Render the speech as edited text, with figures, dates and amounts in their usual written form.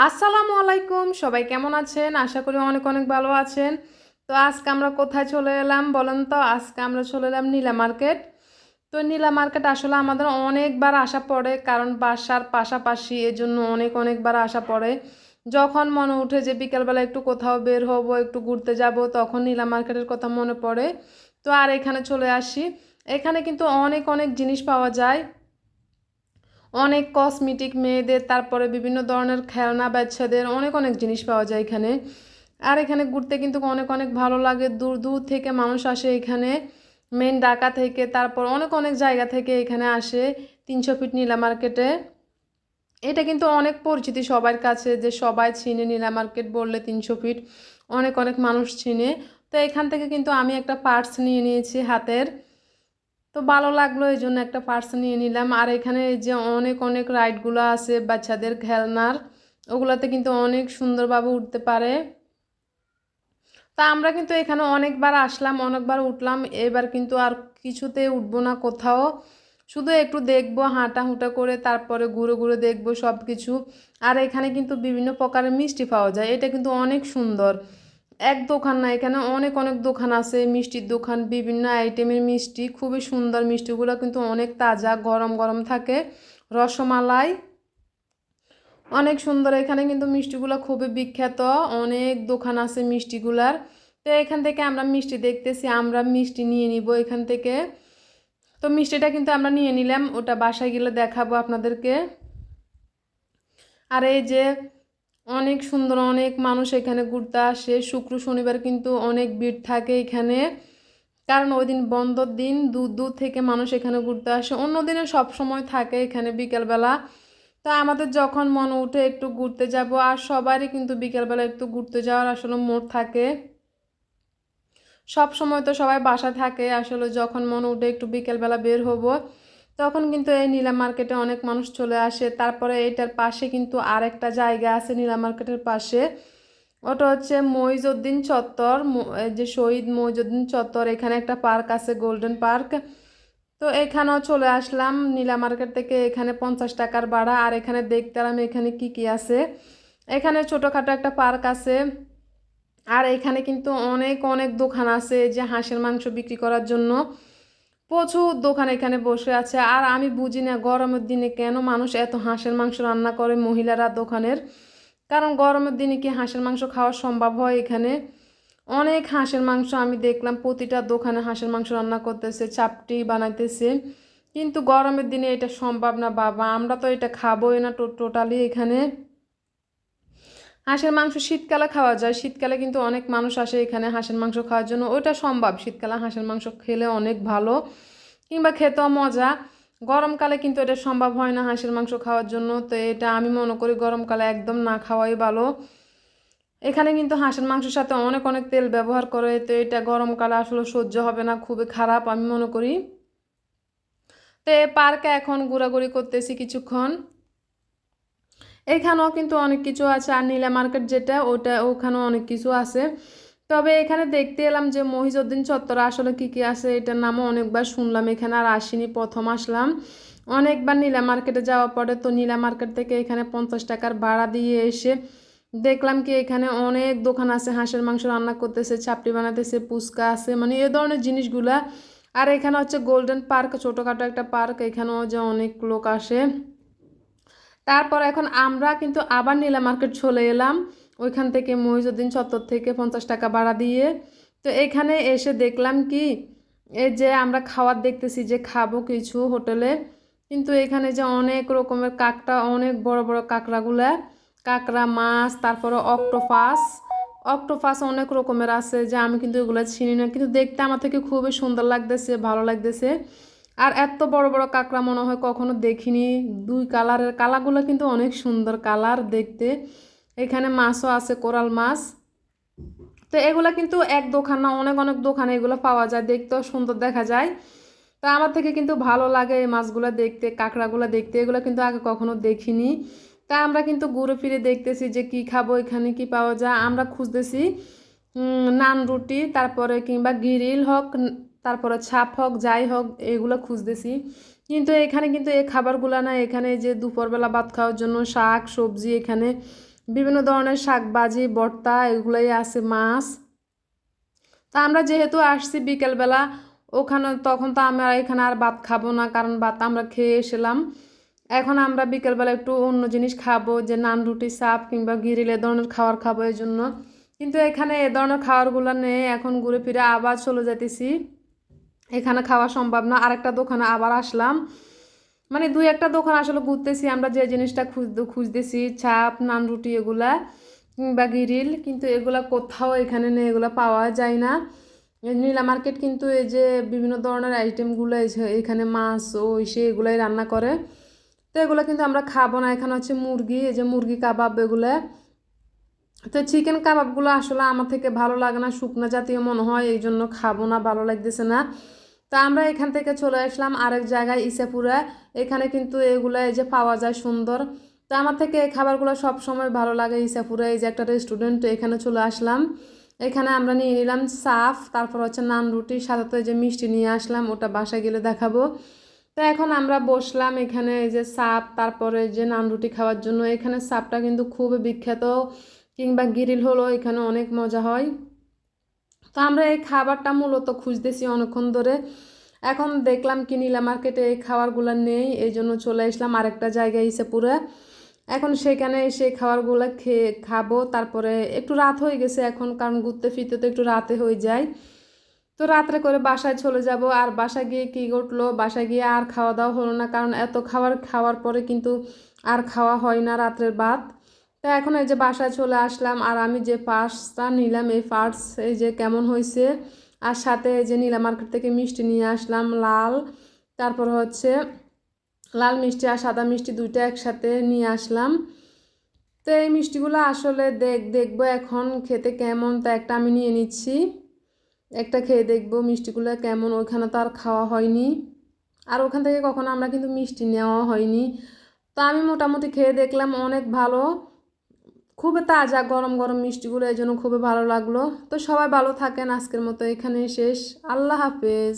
আসসালামু আলাইকুম, সবাই কেমন আছেন? আশা করি অনেক অনেক ভালো আছেন। তো আজকে আমরা কোথায় চলে এলাম বলেন তো? আজকে আমরা চলে এলাম নীলা মার্কেট। তো নীলা মার্কেট আসলে আমাদের অনেকবার আসা পড়ে, কারণ বাসার পাশাপাশি, এজন্য অনেক অনেকবার আসা পড়ে। যখন মনে উঠে যে বিকেলবেলা একটু কোথাও বের হব, একটু ঘুরতে যাব, তখন নীলা মার্কেটের কথা মনে পড়ে। তো আর এখানে চলে আসি। এখানে কিন্তু অনেক অনেক জিনিস পাওয়া যায়, অনেক কসমেটিক মেয়েদের, তারপরে বিভিন্ন ধরনের খেলনা বাচ্চাদের, অনেক অনেক জিনিস পাওয়া যায় এখানে। আর এখানে ঘুরতে কিন্তু অনেক অনেক ভালো লাগে। দূর দূর থেকে মানুষ আসে এখানে, মেন ঢাকা থেকে, তারপর অনেক অনেক জায়গা থেকে এখানে আসে 300 ফিট নীলা মার্কেটে। এটা কিন্তু অনেক পরিচিতি সবার কাছে, যে সবাই চিনে নীলা মার্কেট বললে 300 ফিট, অনেক অনেক মানুষ চিনে। তো এখান থেকে কিন্তু আমি একটা পার্স নিয়ে নিয়েছি হাতের। তো ভালো লাগলো, এই জন্য একটা পার্স নিয়ে নিলাম। আর এখানে এই যে অনেক অনেক রাইডগুলো আছে বাচ্চাদের খেলনার, ওগুলাতে কিন্তু অনেক সুন্দরভাবে উঠতে পারে। তা আমরা কিন্তু এখানে অনেকবার আসলাম, অনেকবার উঠলাম, এবার কিন্তু আর কিছুতে উঠবো না কোথাও, শুধু একটু দেখবো হাঁটাহুটা করে, তারপরে ঘুরে ঘুরে দেখবো সব কিছু। আর এখানে কিন্তু বিভিন্ন প্রকারের মিষ্টি পাওয়া যায়, এটা কিন্তু অনেক সুন্দর। এক দোকান না, এখানে অনেক অনেক দোকান আছে, মিষ্টির দোকান, বিভিন্ন আইটেমের মিষ্টি, খুবই সুন্দর মিষ্টিগুলো, কিন্তু অনেক তাজা, গরম গরম থাকে। রসমালাই অনেক সুন্দর, এখানে কিন্তু মিষ্টিগুলো খুবই বিখ্যাত, অনেক দোকান আছে মিষ্টিগুলার। তো এখান থেকে আমরা মিষ্টি দেখতেছি, আমরা মিষ্টি নিয়ে নিব এখান থেকে। তো মিষ্টিটা কিন্তু আমরা নিয়ে নিলাম, ওটা বাসায় গেলে দেখাবো আপনাদেরকে। আর এই যে অনেক সুন্দর, অনেক মানুষ এখানে ঘুরতে আসে, শুক্র শনিবার কিন্তু অনেক ভিড় থাকে এখানে, কারণ ওই দিন বন্ধর দিন, দূর দূর থেকে মানুষ এখানে ঘুরতে আসে। অন্য দিনে সব সময় থাকে এখানে বিকেলবেলা। তা আমাদের যখন মনে উঠে একটু ঘুরতে যাব, আর সবারই কিন্তু বিকেলবেলা একটু ঘুরতে যাওয়ার আসলে মোড থাকে। সব সময় তো সবাই বাসা থাকে, আসলে যখন মনে উঠে একটু বিকেলবেলা বের হব, তখন কিন্তু এই নীলা মার্কেটে অনেক মানুষ চলে আসে। তারপরে এটার পাশে কিন্তু আরেকটা জায়গা আছে নীলা মার্কেটের পাশে, ওটা হচ্ছে মইজউদ্দিন চত্বর, এই যে শহীদ মইজউদ্দিন চত্বর, এখানে একটা পার্ক আছে, গোল্ডেন পার্ক। তো এখানেও চলে আসলাম নীলা মার্কেট থেকে। এখানে 50 টাকার ভাড়া। আর এখানে দেখতাম এখানে কি কি আছে। এখানে ছোটোখাটো একটা পার্ক আছে। আর এখানে কিন্তু অনেক অনেক দোকান আছে, যে হাঁসের মাংস বিক্রি করার জন্য প্রচুর দোকান এখানে বসে আছে। আর আমি বুঝি না গরমের দিনে কেন মানুষ এত হাঁসের মাংস রান্না করে মহিলারা দোকানের, কারণ গরমের দিনে কি হাঁসের মাংস খাওয়া সম্ভব হয়? এখানে অনেক হাঁসের মাংস আমি দেখলাম, প্রতিটা দোকানে হাঁসের মাংস রান্না করতেছে, চাপটি বানাইতেছে। কিন্তু গরমের দিনে এটা সম্ভব না বাবা, আমরা তো এটা খাবোই না টোটালি। এখানে হাঁসের মাংস শীতকালে খাওয়া যায়, শীতকালে কিন্তু অনেক মানুষ আসে এখানে হাঁসের মাংস খাওয়ার জন্য, ওইটা সম্ভব। শীতকালে হাঁসের মাংস খেলে অনেক ভালো, কিংবা খেতেও মজা। গরমকালে কিন্তু এটা সম্ভব হয় না হাঁসের মাংস খাওয়ার জন্য, তো এটা আমি মনে করি গরমকালে একদম না খাওয়াই ভালো। এখানে কিন্তু হাঁসের মাংসের সাথে অনেক অনেক তেল ব্যবহার করে, তো এটা গরমকালে আসলে সহ্য হবে না, খুবই খারাপ আমি মনে করি। তো এই পার্কে এখন ঘোরাঘুরি করতেছি কিছুক্ষণ। এখানেও কিন্তু অনেক কিছু আছে, আর নীলা মার্কেট যেটা, ওটা ওখানেও অনেক কিছু আছে। তবে এখানে দেখতে এলাম যে মহিজউদ্দিন চত্বরে আসলে কি কি আছে, এটার নামও অনেকবার শুনলাম, এখানে আর আসিনি, প্রথম আসলাম। অনেকবার নীলা মার্কেটে যাওয়া পড়ে, তো নীলা মার্কেট থেকে এখানে 50 টাকার ভাড়া দিয়ে এসে দেখলাম কি এখানে অনেক দোকান আছে, হাঁসের মাংস রান্না করতেছে, চাপড়ি বানাতেছে, ফুচকা আছে, মানে এ ধরনের জিনিসগুলা। আর এখানে হচ্ছে গোল্ডেন পার্ক, ছোটোখাটো একটা পার্ক, এখানেও যে অনেক লোক আসে। তারপর এখন আমরা কিন্তু আবার নীলা মার্কেট চলে এলাম, ওইখান থেকে মহিজউদ্দিন চত্বর থেকে 50 টাকা ভাড়া দিয়ে। তো এখানে এসে দেখলাম কি, এই যে আমরা খাবার দেখতেছি, যে খাবো কিছু হোটেলে, কিন্তু এখানে যে অনেক রকমের কাঁকড়া, অনেক বড় বড় কাঁকড়াগুলা, কাঁকড়া মাছ, তারপরে অক্টোপাস, অক্টোপাস অনেক রকমের আছে, যে আমি কিন্তু এগুলো চিনি না, কিন্তু দেখতে আমার থেকে খুবই সুন্দর লাগতেছে, ভালো লাগতেছে। আর এত বড় বড় কাঁকড়া মনে হয় কখনো দেখিনি, দুই কালারের, কালারগুলো কিন্তু অনেক সুন্দর কালার দেখতে। এখানে মাছও আছে, কোরাল মাছ। তো এগুলা কিন্তু এক দোকান না, অনেক অনেক দোকানে এগুলো পাওয়া যায়, দেখতেও সুন্দর দেখা যায়। তো আমার থেকে কিন্তু ভালো লাগে এই মাছগুলো দেখতে, কাঁকড়াগুলো দেখতে, এগুলো কিন্তু আগে কখনো দেখিনি। তা আমরা কিন্তু ঘুরে ফিরে দেখতেছি যে কি খাবো, এখানে কি পাওয়া যায়, আমরা খুঁজতেছি নান রুটি, তারপরে কিংবা গ্রিল হোক, তারপরে ছাপ হোক, যাই হোক, এগুলো খুঁজতেছি। কিন্তু এখানে কিন্তু এই খাবারগুলো না, এখানে যে দুপুরবেলা ভাত খাওয়ার জন্য শাক সবজি এখানে বিভিন্ন ধরনের শাকভাজি ভর্তা এগুলোই আছে, মাছ। তা আমরা যেহেতু আসছি বিকেলবেলা, ওখানে তখন তো আমরা এখানে আর ভাত খাবো না, কারণ ভাত আমরা খেয়ে এসেলাম। এখন আমরা বিকেলবেলা একটু অন্য জিনিস খাবো, যে নান রুটি সাপ কিংবা গিরিল এ ধরনের খাবার খাবো এই জন্য। কিন্তু এখানে এ ধরনের খাবারগুলো নেই, এখন ঘুরে ফিরে আবার চলে যেতেছি, এখানে খাওয়া সম্ভব না। আরেকটা দোকানে আবার আসলাম, মানে দুই একটা দোকান আসলে ঘুরতেছি আমরা, যে জিনিসটা খুঁজতেছি চাপ নান রুটি এগুলা কিংবা গিরিল, কিন্তু এগুলা কোথাও এখানে নেই, এগুলা পাওয়া যায় না। নীলা মার্কেট কিন্তু এই যে বিভিন্ন ধরনের আইটেমগুলো এখানে মাছ ওই সে এগুলাই রান্না করে, তো এগুলো কিন্তু আমরা খাবো না। এখানে হচ্ছে মুরগি, এই যে মুরগি কাবাব এগুলো, তো চিকেন কাবাবগুলো আসলে আমার থেকে ভালো লাগে না, শুকনো জাতীয় মনে হয়, এই জন্য খাবো না, ভালো লাগতেছে না। তো আমরা এখান থেকে চলে আসলাম আরেক জায়গায় ইসাপুরে, এখানে কিন্তু এগুলো এই যে পাওয়া যায় সুন্দর। তো আমার থেকে এই খাবারগুলো সব সময় ভালো লাগে। ইসাপুরে এই যে একটা রেস্টুরেন্ট, এখানে চলে আসলাম, এখানে আমরা নিয়ে নিলাম সাফ, তারপর হচ্ছে নান রুটি, সাথে তো এই যে মিষ্টি নিয়ে আসলাম, ওটা বাসায় গেলে দেখাবো। তো এখন আমরা বসলাম এখানে এই যে সাপ, তারপরে যে নান রুটি খাওয়ার জন্য। এখানে সাপটা কিন্তু খুবই বিখ্যাত, কিংবা গিরিল হলো এখানে অনেক মজা হয়। তো আমরা এই খাবারটা মূলত খুঁজতেছি অনেকক্ষণ ধরে, এখন দেখলাম কি নীলা মার্কেটে এই খাবারগুলো নেই, এই জন্য চলে আসলাম আরেকটা জায়গায় ইসেপুরে। এখন সেখানে এসে খাবারগুলো খাবো, তারপরে একটু রাত হয়ে গেছে এখন, কারণ ঘুরতে ফিরতে তো একটু রাতে হয়ে যায়। তো রাত্রে করে বাসায় চলে যাব। আর বাসায় গিয়ে কী ঘটলো, বাসায় গিয়ে আর খাওয়া দাওয়া হলো না, কারণ এত খাবার খাওয়ার পরে কিন্তু আর খাওয়া হয় না রাত্রের ভাত। তো এখন এই যে বাসায় চলে আসলাম, আর আমি যে পার্সটা নিলাম এই পার্স এই যে কেমন হয়েছে, আর সাথে এই যে নীলা মার্কেট থেকে মিষ্টি নিয়ে আসলাম লাল, তারপর হচ্ছে লাল মিষ্টি আর সাদা মিষ্টি দুইটা একসাথে নিয়ে আসলাম। তো এই মিষ্টিগুলো আসলে দেখবো এখন খেতে কেমন, তা একটা আমি নিয়ে নিচ্ছি, একটা খেয়ে দেখবো মিষ্টিগুলো কেমন। ওইখানে তো আর খাওয়া হয়নি, আর ওখান থেকে কখনো আমরা কিন্তু মিষ্টি নেওয়া হয়নি। তো আমি মোটামুটি খেয়ে দেখলাম অনেক ভালো, খুবই তাজা গরম গরম মিষ্টিগুলো, এই জন্য খুবই ভালো লাগলো। তো সবাই ভালো থাকেন, আজকের মতো এখানেই শেষ, আল্লাহ হাফেজ।